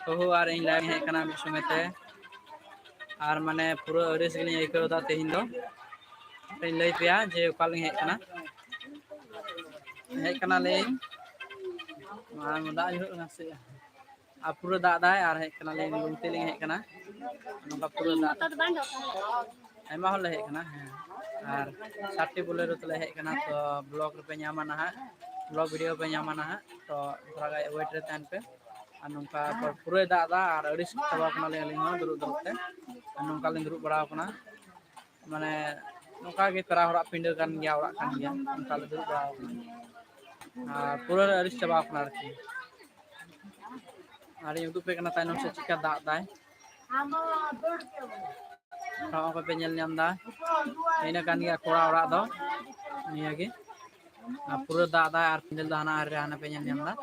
ᱵᱟᱹᱦᱩ ᱟᱨ ᱤᱧ ᱞᱟᱭᱤᱵ ᱦᱮᱡ ᱠᱟᱱᱟ ᱢᱤᱫ ᱥᱚᱸᱜᱮ ᱛᱮ ᱟᱨ ᱢᱟᱱᱮ ᱯᱩᱨᱟᱹ ᱟᱹᱲᱤᱥ ᱜᱮᱞᱤᱧ ᱟᱹᱭᱠᱟᱹᱣ ᱫᱟ ᱛᱮᱦᱮᱧ ᱫᱚ ᱞᱟᱹᱭ ᱯᱮᱭᱟ ᱡᱮ ᱚᱠᱟ ᱞᱤᱧ ᱦᱮᱡ ᱠᱟᱱᱟᱞᱤᱧ ᱫᱟᱜ ᱧᱩᱨᱩᱜ ᱠᱟᱱᱟ ᱥᱮ ᱟᱨ ᱯᱩᱨᱟᱹ ᱫᱟᱜ ᱫᱟᱭ ᱟᱨ ᱦᱮᱡ ᱠᱟᱱᱟᱞᱤᱧ ᱞᱩᱝᱛᱤ ᱞᱤᱧ ᱦᱮᱡ ᱠᱟᱱᱟ ᱱᱚᱝᱠᱟ ᱯᱩᱨᱟᱹ ᱫᱟᱜ ᱟᱭᱢᱟ ᱦᱚᱲ ᱞᱮ ᱦᱮᱡ ᱠᱟᱱᱟ ᱦᱮᱸ ᱟᱨ 7ᱴᱤ ᱵᱳᱞᱮᱨᱳ ᱛᱮᱞᱮ ᱦᱮᱡ ᱠᱟᱱᱟ ᱛᱚ ᱵᱞᱚᱜ ᱨᱮᱯᱮ ᱧᱟᱢᱟ ᱱᱟᱦᱟᱜ ᱵᱞᱚᱜ ᱵᱷᱤᱰᱤᱭᱳ ᱯᱮ ᱧᱟᱢᱟ ᱱᱟᱦᱟᱜ ᱛᱚ ᱛᱷᱚᱲᱟ ᱜᱟᱱ ᱳᱭᱮᱴ ᱨᱮ ᱛᱟᱦᱮᱱ ᱯᱮ ᱟᱨ ᱱᱚᱝᱠᱟ ᱯᱩᱨᱟᱹᱭ ᱫᱟᱜ ᱫᱟ ᱟᱨ ᱟᱹᱲᱤᱥ ᱪᱟᱵᱟᱣ ᱠᱟᱱᱟᱞᱤᱧ ᱟᱹᱞᱤᱧ ᱦᱚᱸ ᱫᱩᱲᱩᱵ ᱫᱩᱲᱩᱵ ᱛᱮ ᱟᱨ ᱱᱚᱝᱠᱟ ᱞᱤᱧ ᱫᱩᱲᱩᱵ ᱵᱟᱲᱟᱣ ᱠᱟᱱᱟ ᱢᱟᱱᱮ ᱱᱚᱝᱠᱟ ᱜᱮ ᱯᱮᱲᱟ ᱦᱚᱲᱟᱜ ᱯᱤᱸᱰᱟᱹ ᱠᱟᱱ ᱜᱮᱭᱟ ᱚᱲᱟᱜ ᱠᱟᱱ ᱜᱮᱭᱟ ᱚᱱᱠᱟ ᱞᱮ ᱫᱩᱲᱩᱵ ᱵᱟᱲᱟᱣ ᱠᱟᱱᱟ ᱟᱨ ᱯᱩᱨᱟᱹ ᱞᱮ ᱟᱹᱲᱤᱥ ᱪᱟᱵᱟᱣ ᱠᱟᱱᱟ ᱟᱨᱠᱤ ᱟᱨᱤᱧ ᱩᱫᱩᱜ ᱟᱯᱮ ᱠᱟᱱᱟ ᱛᱟᱭᱱᱚᱢ ᱥᱮᱫ ᱪᱮᱫᱠᱟ ᱫᱟᱜ ᱫᱟᱭ ᱱᱚᱜᱼᱚᱭ ᱠᱚᱯᱮ ᱧᱮᱞ ᱧᱟᱢ ᱫᱟ ᱤᱱᱟᱹ ᱠᱟᱱ ᱜᱮᱭᱟ ᱠᱚᱲᱟ ᱚᱲᱟᱜ ᱫᱚ ᱱᱤᱭᱟᱹᱜᱮ ᱟᱨ ᱯᱩᱨᱟᱹ ᱫᱟᱜ ᱫᱟᱭ ᱟᱨ ᱯᱤᱸᱰᱟᱹ ᱫᱚ ᱦᱟᱱᱟ ᱟᱲᱮ ᱨᱮ ᱦᱟᱱᱟ ᱯᱮ ᱧᱮᱞ ᱧᱟᱢ ᱫᱟ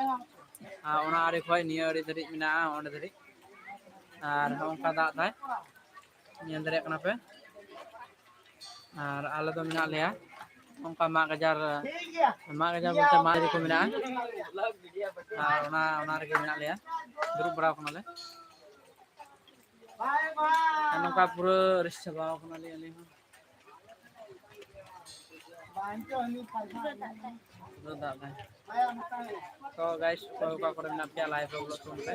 ᱟᱨ ᱚᱱᱟ ᱟᱲᱮ ᱠᱷᱚᱡ ᱱᱤᱭᱟᱹ ᱟᱲᱮ ᱫᱷᱟᱹᱨᱤᱡ ᱢᱮᱱᱟᱜᱼᱟ ᱚᱸᱰᱮ ᱫᱷᱟᱹᱨᱤᱡ ᱟᱨ ᱦᱚᱸᱜᱼᱚᱝᱠᱟ ᱫᱟᱜ ᱫᱟᱭ ᱧᱮᱞ ᱫᱟᱲᱮᱭᱟᱜ ᱠᱟᱱᱟ ᱯᱮ ᱟᱨ ᱟᱞᱮ ᱫᱚ ᱢᱮᱱᱟᱜ ᱞᱮᱭᱟ ᱚᱱᱠᱟ ᱢᱟᱜ ᱜᱟᱡᱟᱲ ᱵᱚᱞᱛᱮ ᱢᱟᱫ ᱨᱮ ᱠᱚ ᱢᱮᱱᱟᱜᱼᱟ ᱟᱨ ᱚᱱᱟ ᱨᱮᱜᱮ ᱢᱮᱱᱟᱜ ᱞᱮᱭᱟ ᱫᱩᱲᱩᱵ ᱵᱟᱲᱟᱣ ᱠᱟᱱᱟᱞᱮ ᱟᱨ ᱱᱚᱝᱠᱟ ᱯᱩᱨᱟᱹ ᱟᱹᱲᱤᱥ ᱪᱟᱵᱟᱣ ᱠᱟᱱᱟᱞᱤᱧ ᱟᱹᱞᱤᱧ ᱦᱚᱸ ᱯᱩᱨᱟᱹ ᱫᱟᱜ ᱫᱟᱭ ᱛᱚ ᱜᱟᱭᱥ ᱚᱠᱚᱭ ᱚᱠᱟ ᱠᱚᱨᱮ ᱢᱮᱱᱟᱜ ᱯᱮᱭᱟ ᱞᱟᱭᱤᱵ ᱨᱮ ᱵᱚᱞᱚᱜ ᱛᱟᱵᱚᱱ ᱯᱮ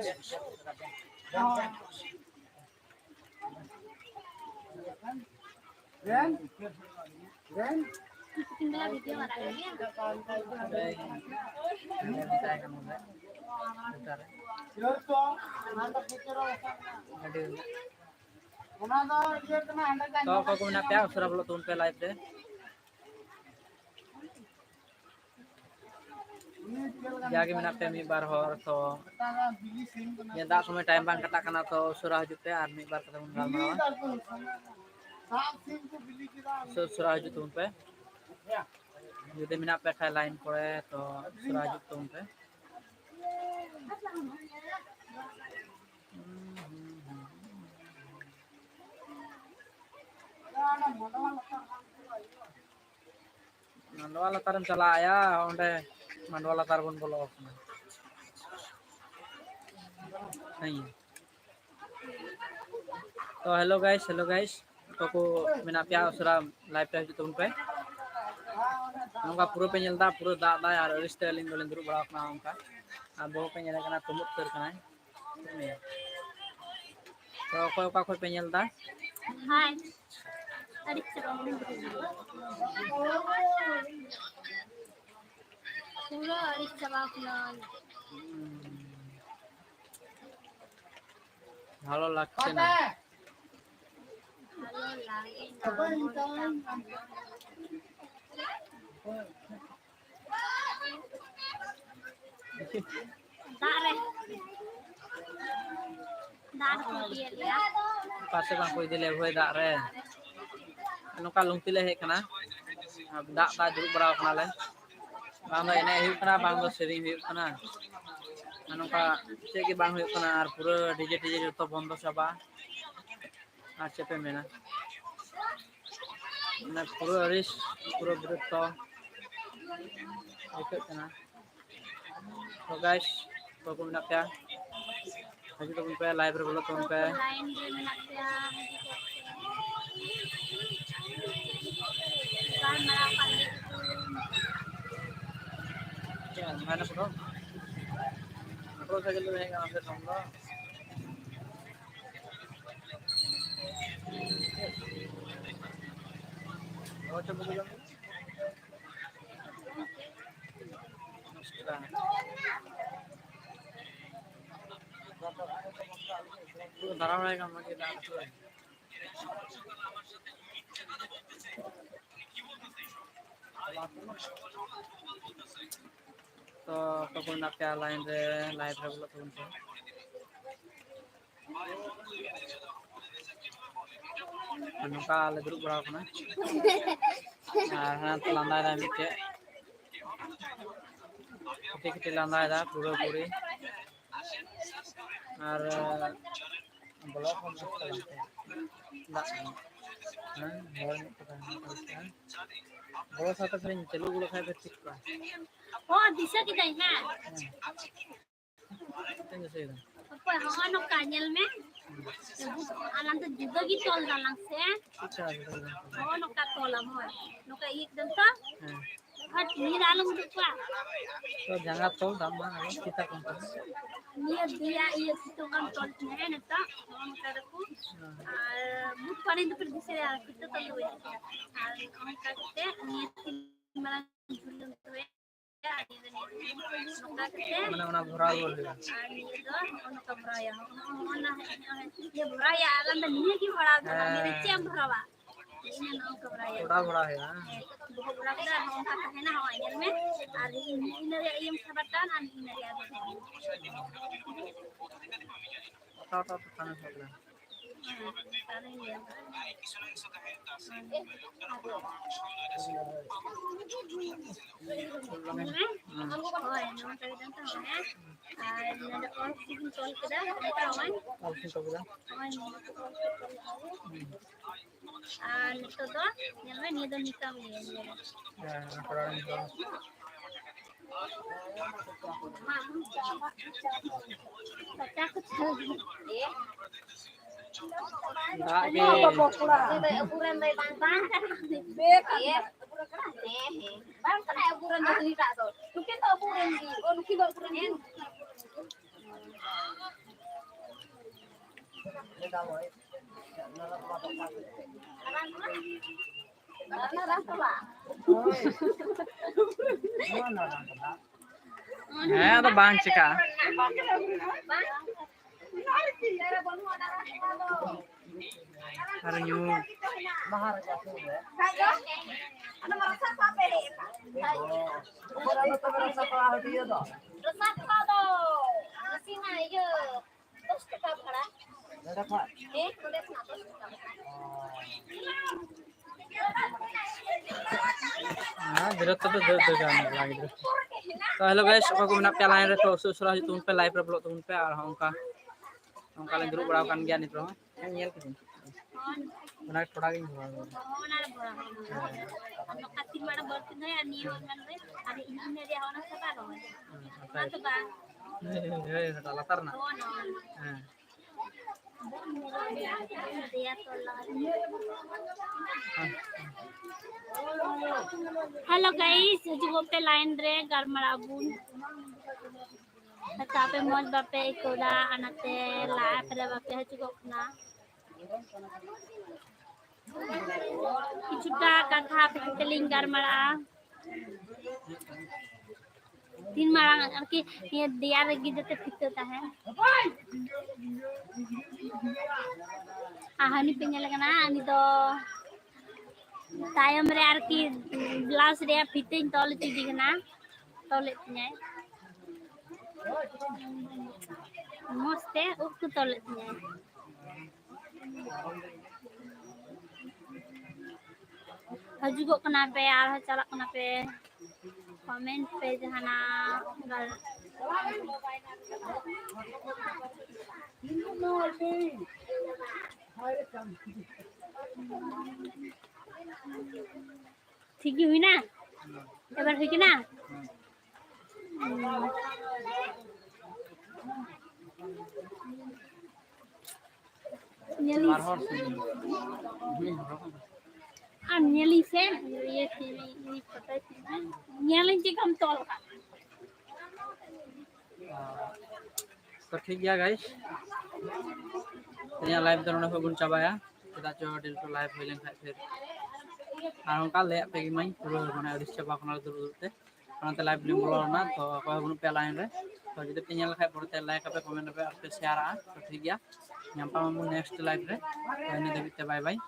ᱛᱚ ᱚᱠᱚᱭ ᱠᱚ ᱢᱮᱱᱟᱜ ᱯᱮᱭᱟ ᱩᱥᱟᱹᱨᱟ ᱵᱚᱞᱚᱜ ᱛᱟᱵᱚᱱ ᱯᱮ ᱞᱟᱭᱤᱵ ᱨᱮ ᱡᱟᱜᱮ ᱢᱮᱱᱟᱜ ᱯᱮᱭᱟ ᱢᱤᱫ ᱵᱟᱨ ᱦᱚᱲ ᱛᱚ ᱫᱟᱜ ᱥᱚᱢᱚᱭ ᱴᱟᱭᱤᱢ ᱵᱟᱝ ᱠᱟᱴᱟᱜ ᱠᱟᱱᱟ ᱛᱚ ᱩᱥᱟᱹᱨᱟ ᱦᱤᱡᱩᱜ ᱯᱮ ᱟᱨ ᱢᱤᱫ ᱵᱟᱨ ᱠᱟᱛᱷᱟ ᱵᱚᱱ ᱜᱟᱞᱢᱟᱨᱟᱣᱟ ᱩᱥᱟᱹᱨᱟ ᱦᱤᱡᱩᱜ ᱛᱟᱵᱚᱱ ᱯᱮ ᱡᱩᱫᱤ ᱢᱮᱱᱟᱜ ᱯᱮ ᱠᱷᱟᱡ ᱞᱟᱭᱤᱱ ᱠᱚᱨᱮ ᱛᱚ ᱩᱥᱟᱹᱨᱟ ᱦᱤᱡᱩᱜ ᱛᱟᱵᱚᱱ ᱯᱮ ᱢᱟᱰᱣᱟ ᱞᱟᱛᱟᱨᱮᱢ ᱪᱟᱞᱟᱜ ᱟᱭᱟ ᱚᱸᱰᱮ ᱢᱟᱰᱣᱟ ᱞᱟᱛᱟᱨ ᱵᱚᱱ ᱵᱚᱞᱚ ᱟᱠᱟᱱᱟ ᱛᱚ ᱦᱮᱞᱳ ᱜᱟᱭᱥ ᱚᱠᱚᱭ ᱠᱚ ᱢᱮᱱᱟᱜ ᱯᱮᱭᱟ ᱩᱥᱟᱹᱨᱟ ᱞᱟᱭᱤᱵ ᱨᱮ ᱦᱤᱡᱩᱜ ᱛᱟᱵᱚᱱ ᱯᱮ ᱱᱚᱝᱠᱟ ᱯᱩᱨᱟᱹ ᱯᱮ ᱧᱮᱞ ᱫᱟ ᱯᱩᱨᱟᱹ ᱫᱟᱜ ᱫᱟᱭ ᱟᱨ ᱟᱹᱲᱤᱥ ᱛᱮ ᱟᱹᱞᱤᱧ ᱫᱚᱞᱤᱧ ᱫᱩᱲᱩᱵ ᱵᱟᱲᱟᱣ ᱠᱟᱱᱟ ᱚᱱᱠᱟ ᱟᱨ ᱵᱟᱹᱦᱩ ᱯᱮ ᱧᱮᱞᱮ ᱠᱟᱱᱟ ᱛᱩᱢᱵᱩᱫ ᱩᱛᱟᱹᱨ ᱠᱟᱱᱟᱭ ᱛᱚ ᱚᱠᱚᱭ ᱚᱠᱟ ᱠᱷᱚᱡ ᱯᱮ ᱧᱮᱞ ᱫᱟ पूरा अड़िस चाबा कनाल ভালো লাগছে না ভালো লাগে না दारे दार को दिए लिया पासे bang ko idile hoy dak re nongka lungti le hej kana dak ba duduk baraw kana le bang do enek huyuk kana bang do sering huyuk kana nongka chek ge bang huyuk kana ar pura DJ joto bondo chaba ar chep pe mena na pura aris pura berito ikut kana तो guys तो को मेना पे हजू तो पे live रे बोलो तुम पे लाइन रे मेना पे गाय मरा पाले क्या मैंने पढ़ो मोटरसाइकिल में रहेगा हमसे तुम लोग और चल बोलो तो धरा रहेगा मुझे डाल तो को ना पे लाइन रे लाइव रे बोलो तुम पे नौका ले दुरुब बड़ा कना हाँ तो लांदा दा मिटे किटे लांदा दा पूरा पूरी और ब्लॉक में दा हां मोर में पता नहीं बड़ा साथ फिर चलू गुलो खाए ठीक का ओ दिशा की नहीं है Tinggal sih. Apa hawa no kanyel me? Alang tu juga gitu alang se. Acha gitu. Hawa no ka tolam ho. No ka ik dan ta. Nah, Hat ni dalam tu pa. तो jangan tol tambah kita kompas. Ni dia iya itu kan tol ne ne ta. Hawa ka ku. But panin tu perdisi ya kita tahu ya. Hawa ka te ni malang julung tu ya. Mana beral boleh. Bड़ा बड़ा है हाँ। तो खाना सकला। Todo, nyalme ni do nikam ni. तो बांग चिका अरे यूं हाँ जरूरत तो जाने लगी तो hello guys apa ko mena pe lain re to susura itu pe live re blog tuh pe ar hongka hongka le grup bड़ा kan gian itu kan nyel ke mana thoda gin bora Katin mana bertin ya ni man we ada ini dia ona sapa lo. Apa ba? eh latar na Dia tolak. Hello guys, juga pe line re garmarabun. Tapi mon bape ikoda anate la pada bape juga na. Ichuta katha pe teling garmara. तीन मारा कि ये दिया लगी जते फिटता है हानि पे लगा ना अनि तो तायम रे आर की ब्लाउज रे फिटिंग तोल चीज ना तोले तिने मस्त है उक तोले तिने हजु कना पे आर चला कना पे कमेंट पे जहाना ठीक हुई ना एक बार ठीक ना nearly same ये पता है nearly जी कम तोल का तो ठीक गया गाइस ini live तो उन्होंने बन चाबा ya kita coba dulu live film kayak फिर orang kali ya pergi main dulu mana harus coba kenal dulu deh nanti live film belum ना तो apa pun pelain deh तो jadi penyel kayak porte like apa komen apa apa share तो ठीक गया nyampa mau next live deh ini David bye bye